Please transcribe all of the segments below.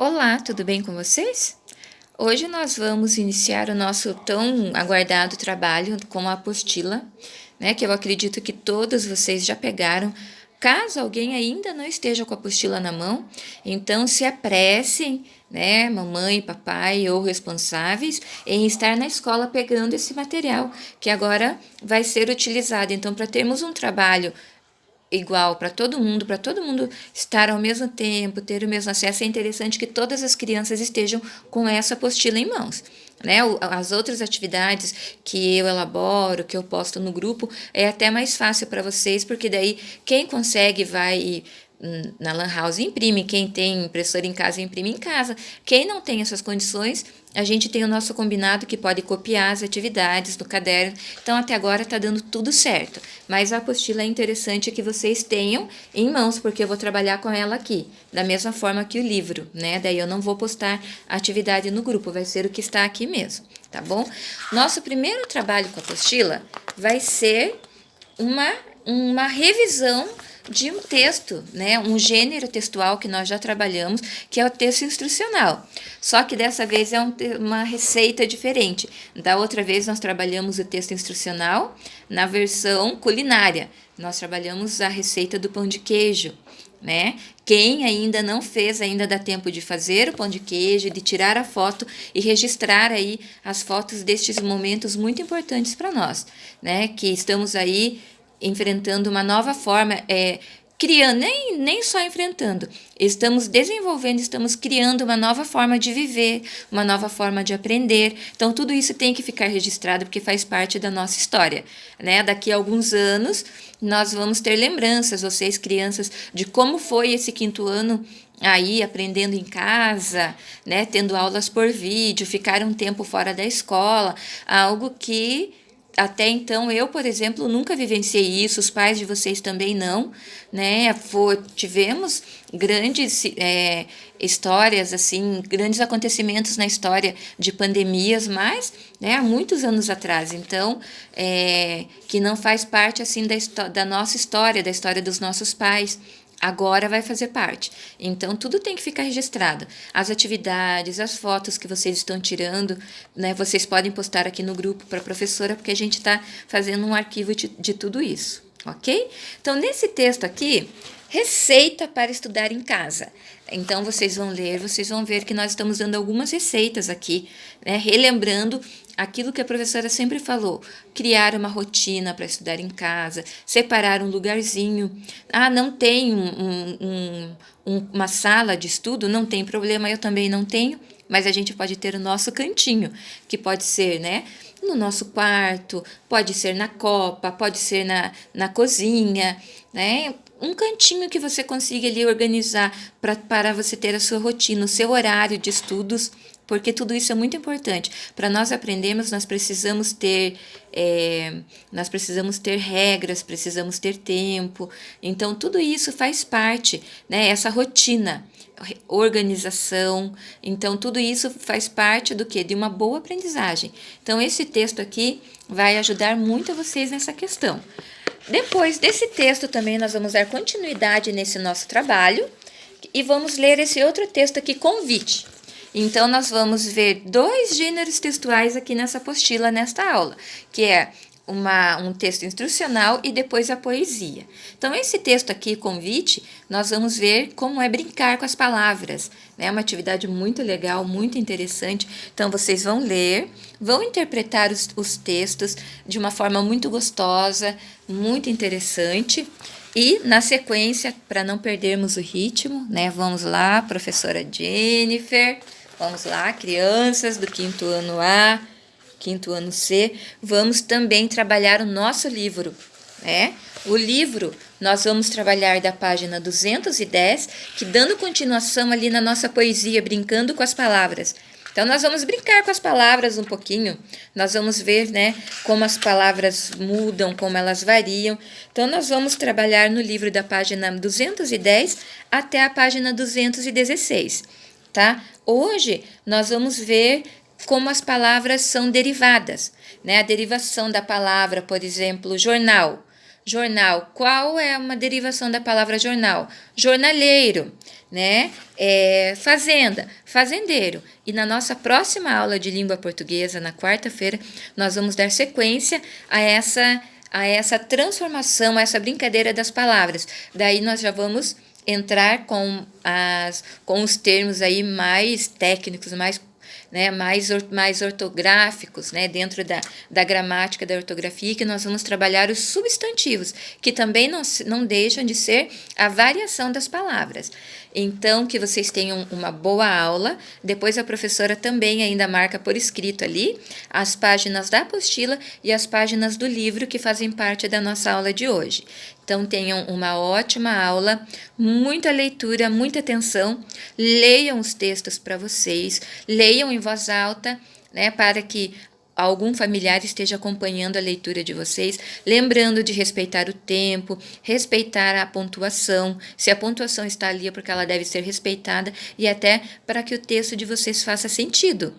Olá, tudo bem com vocês? Hoje nós vamos iniciar o nosso tão aguardado trabalho com a apostila, né, que eu acredito que todos vocês já pegaram. Caso alguém ainda não esteja com a apostila na mão, então se apressem, né, mamãe, papai ou responsáveis, em estar na escola pegando esse material, que agora vai ser utilizado. Então, para termos um trabalho igual para todo mundo estar ao mesmo tempo, ter o mesmo acesso, é interessante que todas as crianças estejam com essa apostila em mãos. Né? As outras atividades que eu elaboro, que eu posto no grupo, é até mais fácil para vocês, porque daí quem consegue vai na Lan House imprime, quem tem impressora em casa imprime em casa. Quem não tem essas condições, a gente tem o nosso combinado que pode copiar as atividades no caderno. Então, até agora está dando tudo certo. Mas a apostila é interessante que vocês tenham em mãos, porque eu vou trabalhar com ela aqui, da mesma forma que o livro, né? Daí eu não vou postar a atividade no grupo, vai ser o que está aqui mesmo, tá bom? Nosso primeiro trabalho com a apostila vai ser uma revisão de um texto, né? Um gênero textual que nós já trabalhamos, que é o texto instrucional. Só que dessa vez é uma receita diferente. Da outra vez nós trabalhamos o texto instrucional na versão culinária. Nós trabalhamos a receita do pão de queijo, né? Quem ainda não fez, ainda dá tempo de fazer o pão de queijo, de tirar a foto e registrar aí as fotos destes momentos muito importantes para nós, né? Que estamos aí enfrentando uma nova forma, criando, nem só enfrentando, estamos desenvolvendo, estamos criando uma nova forma de viver, uma nova forma de aprender. Então, tudo isso tem que ficar registrado porque faz parte da nossa história, né? Daqui a alguns anos, nós vamos ter lembranças, vocês crianças, de como foi esse quinto ano aí aprendendo em casa, né? Tendo aulas por vídeo, ficar um tempo fora da escola, algo que até então, eu, por exemplo, nunca vivenciei isso, os pais de vocês também não, né? Tivemos grandes histórias, assim, grandes acontecimentos na história de pandemias, mas né, há muitos anos atrás, então, que não faz parte, assim, da nossa história, da história dos nossos pais. Agora vai fazer parte. Então, tudo tem que ficar registrado. As atividades, as fotos que vocês estão tirando, né? Vocês podem postar aqui no grupo para a professora, porque a gente está fazendo um arquivo de tudo isso, ok? Então, nesse texto aqui, receita para estudar em casa. Então, vocês vão ler, vocês vão ver que nós estamos dando algumas receitas aqui, né? Relembrando aquilo que a professora sempre falou, criar uma rotina para estudar em casa, separar um lugarzinho. Ah, não tem uma sala de estudo? Não tem problema, eu também não tenho, mas a gente pode ter o nosso cantinho, que pode ser, né, no nosso quarto, pode ser na copa, pode ser na cozinha, né? Um cantinho que você consiga ali organizar para você ter a sua rotina, o seu horário de estudos, porque tudo isso é muito importante. Para nós aprendermos, nós precisamos ter regras, precisamos ter tempo. Então, tudo isso faz parte, né? Essa rotina, organização. Então, tudo isso faz parte do quê? De uma boa aprendizagem. Então, esse texto aqui vai ajudar muito a vocês nessa questão. Depois desse texto também nós vamos dar continuidade nesse nosso trabalho e vamos ler esse outro texto aqui, convite. Então, nós vamos ver 2 gêneros textuais aqui nessa apostila, nesta aula, que é um texto instrucional e depois a poesia. Então, esse texto aqui, convite, nós vamos ver como é brincar com as palavras. É uma atividade muito legal, muito interessante. Então, vocês vão ler, vão interpretar os textos de uma forma muito gostosa, muito interessante. E, na sequência, para não perdermos o ritmo, né, vamos lá, professora Jennifer, vamos lá, crianças do quinto ano A, quinto ano C, vamos também trabalhar o nosso livro, né? O livro, nós vamos trabalhar da página 210, que dando continuação ali na nossa poesia, brincando com as palavras. Então, nós vamos brincar com as palavras um pouquinho, nós vamos ver, né, como as palavras mudam, como elas variam. Então, nós vamos trabalhar no livro da página 210 até a página 216, tá? Hoje, nós vamos ver como as palavras são derivadas, né? A derivação da palavra, por exemplo, jornal. Jornal, qual é uma derivação da palavra jornal? Jornaleiro, né? Fazenda, fazendeiro. E na nossa próxima aula de língua portuguesa, na quarta-feira, nós vamos dar sequência a essa transformação, a essa brincadeira das palavras. Daí nós já vamos entrar com os termos aí mais técnicos, mais ortográficos, né, dentro da gramática, da ortografia, que nós vamos trabalhar os substantivos, que também não deixam de ser a variação das palavras. Então, que vocês tenham uma boa aula. Depois a professora também ainda marca por escrito ali as páginas da apostila e as páginas do livro que fazem parte da nossa aula de hoje. Então, tenham uma ótima aula, muita leitura, muita atenção, leiam os textos para vocês, leiam em voz alta, né, para que algum familiar esteja acompanhando a leitura de vocês, lembrando de respeitar o tempo, respeitar a pontuação. Se a pontuação está ali é porque ela deve ser respeitada, e até para que o texto de vocês faça sentido.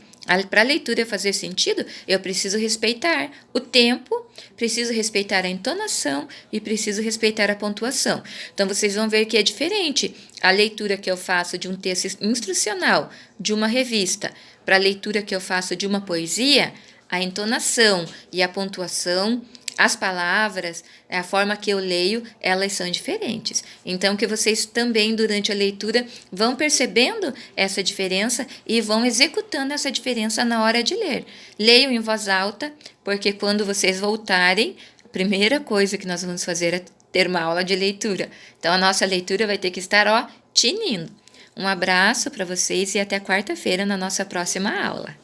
Para a leitura fazer sentido, eu preciso respeitar o tempo, preciso respeitar a entonação e preciso respeitar a pontuação. Então, vocês vão ver que é diferente a leitura que eu faço de um texto instrucional, de uma revista, para a leitura que eu faço de uma poesia. A entonação e a pontuação, as palavras, a forma que eu leio, elas são diferentes. Então, que vocês também, durante a leitura, vão percebendo essa diferença e vão executando essa diferença na hora de ler. Leiam em voz alta, porque quando vocês voltarem, a primeira coisa que nós vamos fazer é ter uma aula de leitura. Então, a nossa leitura vai ter que estar, tinindo. Um abraço para vocês e até quarta-feira na nossa próxima aula.